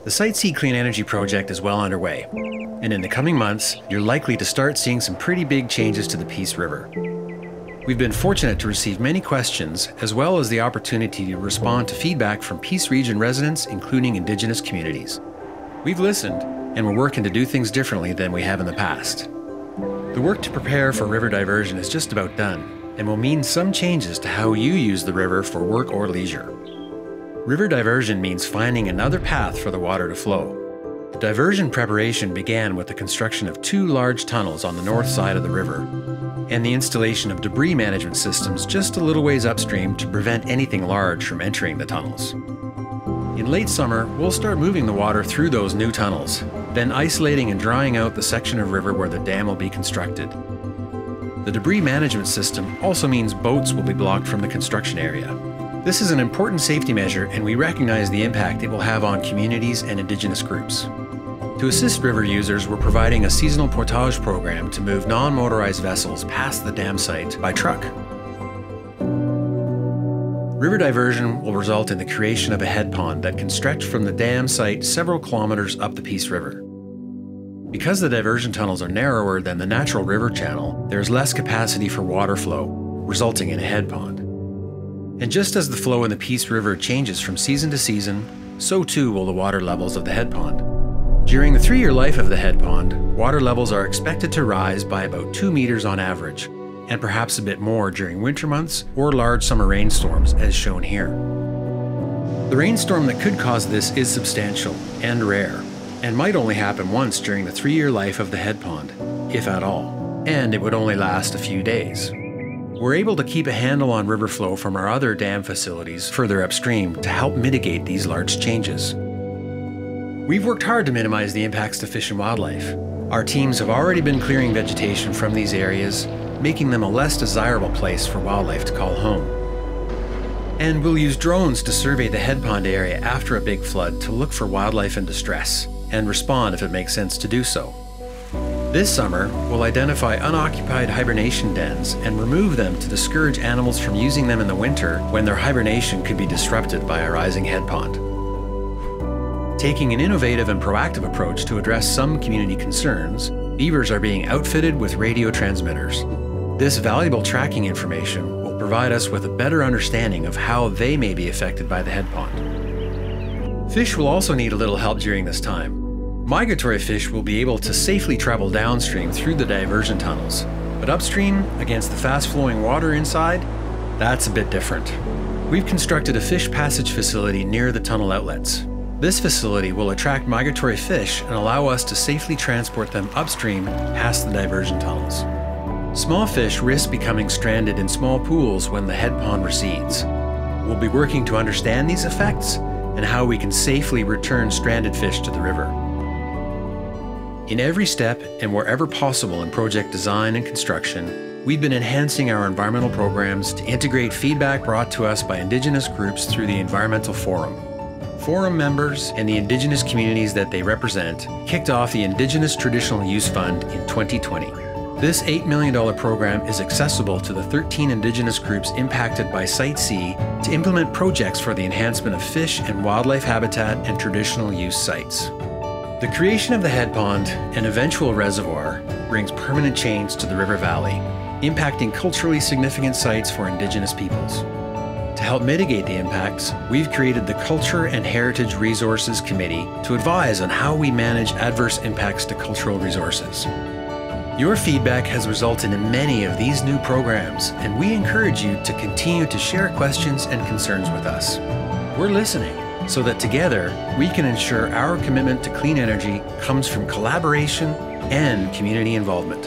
The Site C Clean Energy project is well underway, and in the coming months, you're likely to start seeing some pretty big changes to the Peace River. We've been fortunate to receive many questions, as well as the opportunity to respond to feedback from Peace Region residents, including Indigenous communities. We've listened, and we're working to do things differently than we have in the past. The work to prepare for river diversion is just about done, and will mean some changes to how you use the river for work or leisure. River diversion means finding another path for the water to flow. The diversion preparation began with the construction of 2 large tunnels on the north side of the river, and the installation of debris management systems just a little ways upstream to prevent anything large from entering the tunnels. In late summer, we'll start moving the water through those new tunnels, then isolating and drying out the section of river where the dam will be constructed. The debris management system also means boats will be blocked from the construction area. This is an important safety measure, and we recognize the impact it will have on communities and Indigenous groups. To assist river users, we're providing a seasonal portage program to move non-motorized vessels past the dam site by truck. River diversion will result in the creation of a head pond that can stretch from the dam site several kilometers up the Peace River. Because the diversion tunnels are narrower than the natural river channel, there's less capacity for water flow, resulting in a head pond. And just as the flow in the Peace River changes from season to season, so too will the water levels of the head pond. During the 3-year life of the head pond, water levels are expected to rise by about 2 meters on average, and perhaps a bit more during winter months or large summer rainstorms, as shown here. The rainstorm that could cause this is substantial and rare, and might only happen once during the 3-year life of the head pond, if at all, and it would only last a few days. We're able to keep a handle on river flow from our other dam facilities further upstream to help mitigate these large changes. We've worked hard to minimize the impacts to fish and wildlife. Our teams have already been clearing vegetation from these areas, making them a less desirable place for wildlife to call home. And we'll use drones to survey the head pond area after a big flood to look for wildlife in distress and respond if it makes sense to do so. This summer, we'll identify unoccupied hibernation dens and remove them to discourage animals from using them in the winter when their hibernation could be disrupted by a rising head pond. Taking an innovative and proactive approach to address some community concerns, beavers are being outfitted with radio transmitters. This valuable tracking information will provide us with a better understanding of how they may be affected by the head pond. Fish will also need a little help during this time. Migratory fish will be able to safely travel downstream through the diversion tunnels, but upstream, against the fast-flowing water inside, that's a bit different. We've constructed a fish passage facility near the tunnel outlets. This facility will attract migratory fish and allow us to safely transport them upstream past the diversion tunnels. Small fish risk becoming stranded in small pools when the head pond recedes. We'll be working to understand these effects and how we can safely return stranded fish to the river. In every step and wherever possible in project design and construction, we've been enhancing our environmental programs to integrate feedback brought to us by Indigenous groups through the Environmental Forum. Forum members and the Indigenous communities that they represent kicked off the Indigenous Traditional Use Fund in 2020. This $8 million program is accessible to the 13 Indigenous groups impacted by Site C to implement projects for the enhancement of fish and wildlife habitat and traditional use sites. The creation of the head pond and eventual reservoir brings permanent change to the river valley, impacting culturally significant sites for Indigenous peoples. To help mitigate the impacts, we've created the Culture and Heritage Resources Committee to advise on how we manage adverse impacts to cultural resources. Your feedback has resulted in many of these new programs, and we encourage you to continue to share questions and concerns with us. We're listening so that together we can ensure our commitment to clean energy comes from collaboration and community involvement.